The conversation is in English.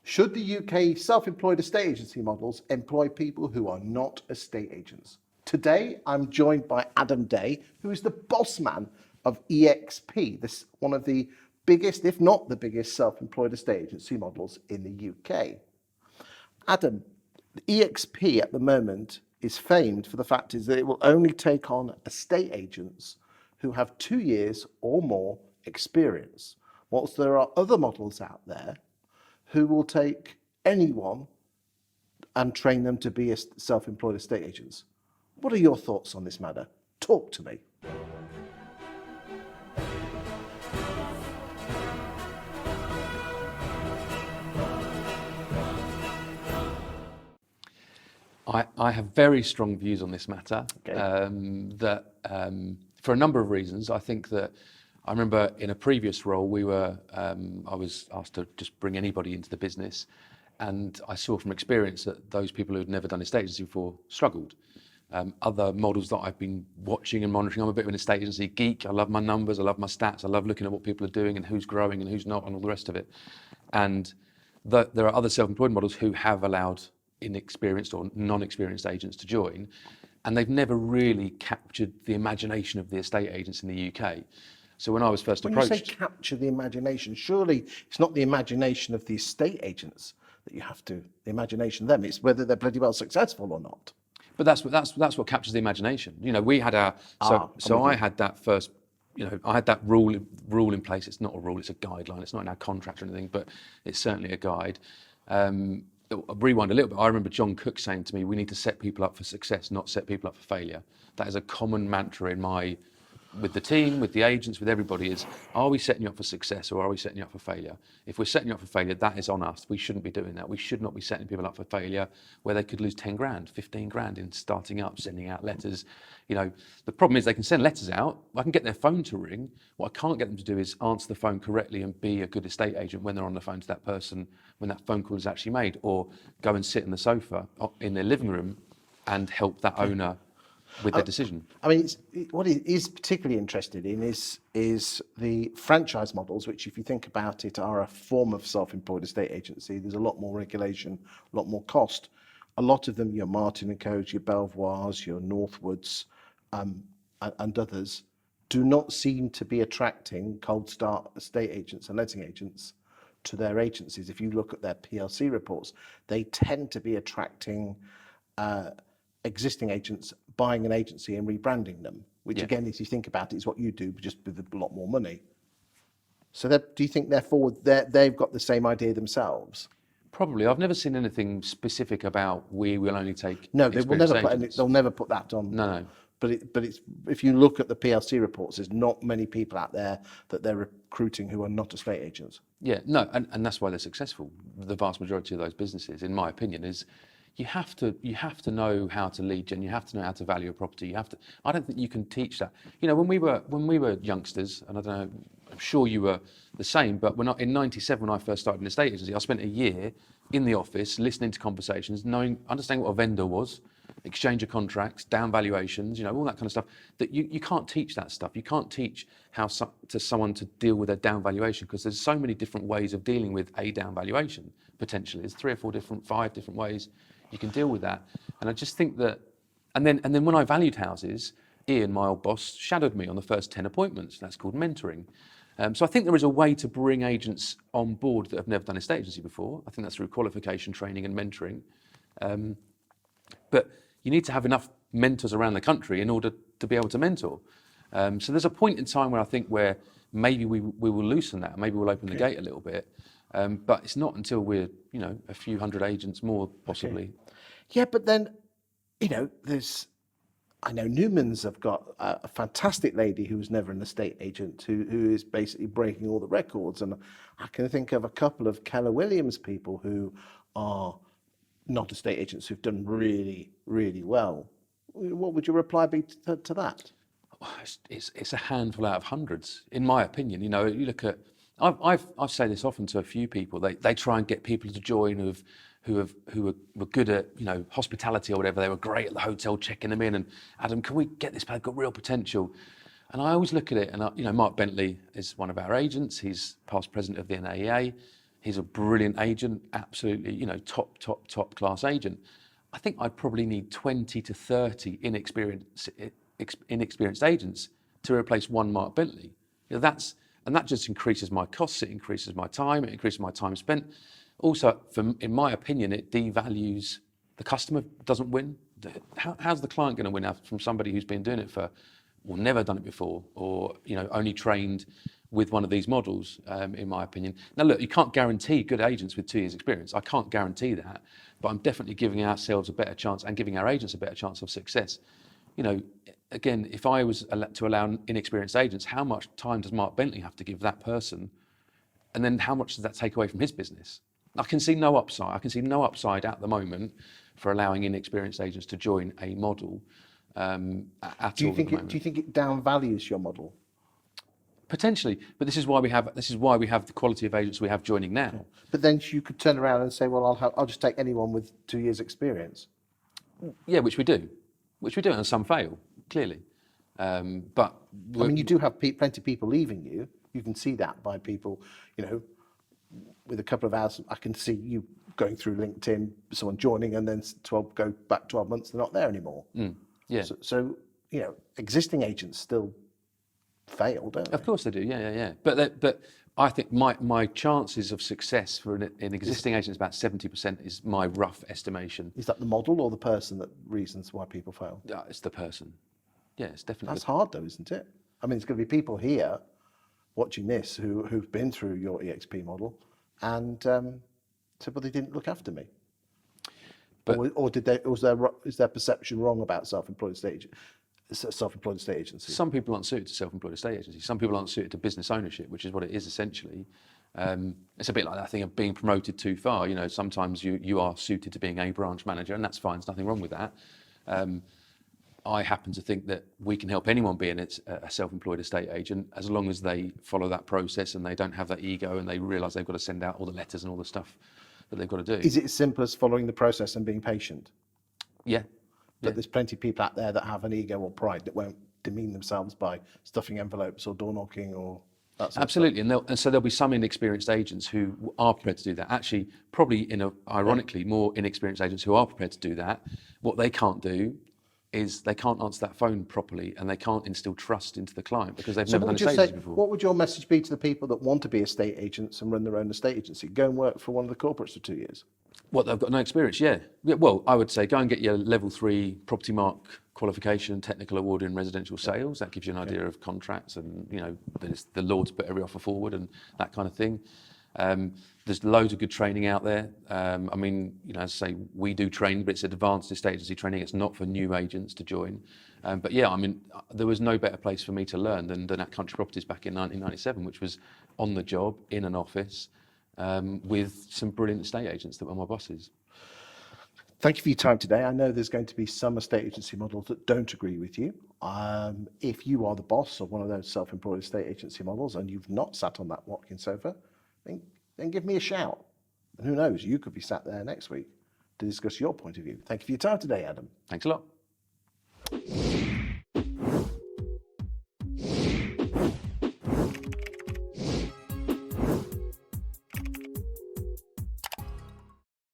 Should the UK self-employed estate agency models employ people who are not estate agents? Today, I'm joined by Adam Day, who is the boss man of EXP, this one of the biggest, if not the biggest, self-employed estate agency models in the UK. Adam, EXP at the moment is famed for the fact is that it will only take on estate agents who have 2 years or more experience, whilst there are other models out there who will take anyone and train them to be self-employed estate agents. What are your thoughts on this matter? Talk to me. I have very strong views on this matter. Okay. For a number of reasons. I think that I remember in a previous role I was asked to just bring anybody into the business, and I saw from experience that those people who had never done estate agency before struggled. Other models that I've been watching and monitoring, I'm a bit of an estate agency geek. I love my numbers, I love my stats, I love looking at what people are doing and who's growing and who's not and all the rest of it. And there are other self-employed models who have allowed inexperienced or non-experienced agents to join, and they've never really captured the imagination of the estate agents in the UK. So when I was first approached... When you say capture the imagination, surely it's not the imagination of the estate agents that you have to, the imagination of them, it's whether they're bloody well successful or not. But that's what captures the imagination. You know, we had our... So I had that first... You know, I had that rule in place. It's not a rule, it's a guideline. It's not in our contract or anything, but it's certainly a guide. I'll rewind a little bit. I remember John Cook saying to me, we need to set people up for success, not set people up for failure. That is a common mantra with the team, with the agents, with everybody is, are we setting you up for success or are we setting you up for failure? If we're setting you up for failure, that is on us. We shouldn't be doing that. We should not be setting people up for failure where they could lose 10 grand, 15 grand in starting up, sending out letters. You know, the problem is they can send letters out. I can get their phone to ring. What I can't get them to do is answer the phone correctly and be a good estate agent when they're on the phone to that person, when that phone call is actually made, or go and sit on the sofa in their living room and help that owner with their decision. I mean, what it is particularly interested in is the franchise models, which, if you think about it, are a form of self-employed estate agency. There's a lot more regulation, a lot more cost. A lot of them, your Martin & Co's, your Belvoirs, your Northwoods, and others, do not seem to be attracting cold start estate agents and letting agents to their agencies. If you look at their PLC reports, they tend to be attracting existing agents buying an agency and rebranding them, which again, if you think about it, is what you do, just with a lot more money. So do you think, therefore, they've got the same idea themselves? Probably. I've never seen anything specific about we will only take. No, they'll never put that on. No. But it's if you look at the PLC reports, there's not many people out there that they're recruiting who are not estate agents. Yeah, no, and that's why they're successful. The vast majority of those businesses, in my opinion, is you have to know how to lead gen. You have to know how to value a property. I don't think you can teach that. You know, when we were youngsters, and I don't know, I'm sure you were the same. But in '97, when I first started an estate agency, I spent a year in the office listening to conversations, understanding what a vendor was, exchange of contracts, down valuations, you know, all that kind of stuff. That you can't teach that stuff. You can't teach to someone to deal with a down valuation, because there's so many different ways of dealing with a down valuation. Potentially, there's 3 or 4 5 different ways you can deal with that. And I just think that, and then when I valued houses, Ian, my old boss, shadowed me on the first 10 appointments. That's called mentoring. So I think there is a way to bring agents on board that have never done estate agency before. I think that's through qualification training and mentoring. But you need to have enough mentors around the country in order to be able to mentor. So there's a point in time where I think where maybe we will loosen that, maybe we'll open the gate a little bit. But it's not until we're, you know, a few hundred agents more, possibly. Okay. Yeah, but then, you know, I know Newman's have got a fantastic lady who's never an estate agent who is basically breaking all the records. And I can think of a couple of Keller Williams people who are not estate agents who've done really, really well. What would your reply be to that? It's a handful out of hundreds, in my opinion. You know, you look at, I've said this often to a few people. They try and get people to join who were good at, you know, hospitality or whatever. They were great at the hotel, checking them in. And Adam, can we get this player? Got real potential. And I always look at it, and you know, Mark Bentley is one of our agents. He's past president of the NAEA. he's a brilliant agent, absolutely, top class agent. I think I'd probably need 20 to 30 inexperienced agents to replace one Mark Bentley. And that just increases my costs, it increases my time, it increases my time spent. Also, in my opinion, it devalues the customer, doesn't win. How's the client going to win out from somebody who's been doing it for, or never done it before, or only trained with one of these models, in my opinion. Now look, you can't guarantee good agents with 2 years experience. I can't guarantee that, but I'm definitely giving ourselves a better chance and giving our agents a better chance of success. Again, if I was to allow inexperienced agents, how much time does Mark Bentley have to give that person? And then how much does that take away from his business? I can see no upside. I can see no upside at the moment for allowing inexperienced agents to join a model at all at the moment. Do you think it downvalues your model? Potentially, but this is why we have the quality of agents we have joining now. Yeah. But then you could turn around and say, well, I'll just take anyone with 2 years experience. Yeah, which we do, and some fail clearly. But I mean, you do have plenty of people leaving you. You can see that by people, with a couple of hours. I can see you going through LinkedIn, someone joining, and then go back 12 months, they're not there anymore. Yeah. So existing agents still fail, don't they? Of course they do. Yeah. But I think my chances of success for an existing agent is about 70%. Is my rough estimation. Is that the model or the person that reasons why people fail? It's the person. Yeah, it's definitely. That's hard though, isn't it? I mean, there's going to be people here watching this who've been through your EXP model and said, "Well, they didn't look after me." But is their perception wrong about self-employed estate agencies? Some people aren't suited to self-employed estate agencies. Some people aren't suited to business ownership, which is what it is essentially. It's a bit like that thing of being promoted too far. Sometimes you are suited to being a branch manager, and that's fine. There's nothing wrong with that. I happen to think that we can help anyone be a self-employed estate agent as long as they follow that process and they don't have that ego and they realise they've got to send out all the letters and all the stuff that they've got to do. Is it as simple as following the process and being patient? Yeah. But there's plenty of people out there that have an ego or pride that won't demean themselves by stuffing envelopes or door knocking or that sort Absolutely, and so there'll be some inexperienced agents who are prepared to do that. Actually, probably ironically, more inexperienced agents who are prepared to do that. What they can't do is they can't answer that phone properly and they can't instill trust into the client because they've never done estate agency before. What would your message be to the people that want to be estate agents and run their own estate agency? Go and work for one of the corporates for 2 years. What, they've got no experience? Yeah. Well, I would say go and get your level 3 property mark qualification, technical award in residential sales. That gives you an idea of contracts and there's the law to put every offer forward and that kind of thing. There's loads of good training out there. As I say, we do training, but it's advanced estate agency training. It's not for new agents to join. There was no better place for me to learn than at Country Properties back in 1997, which was on the job, in an office, with some brilliant estate agents that were my bosses. Thank you for your time today. I know there's going to be some estate agency models that don't agree with you. If you are the boss of one of those self-employed estate agency models and you've not sat on that Watkins sofa, then give me a shout. And who knows, you could be sat there next week to discuss your point of view. Thank you for your time today, Adam. Thanks a lot.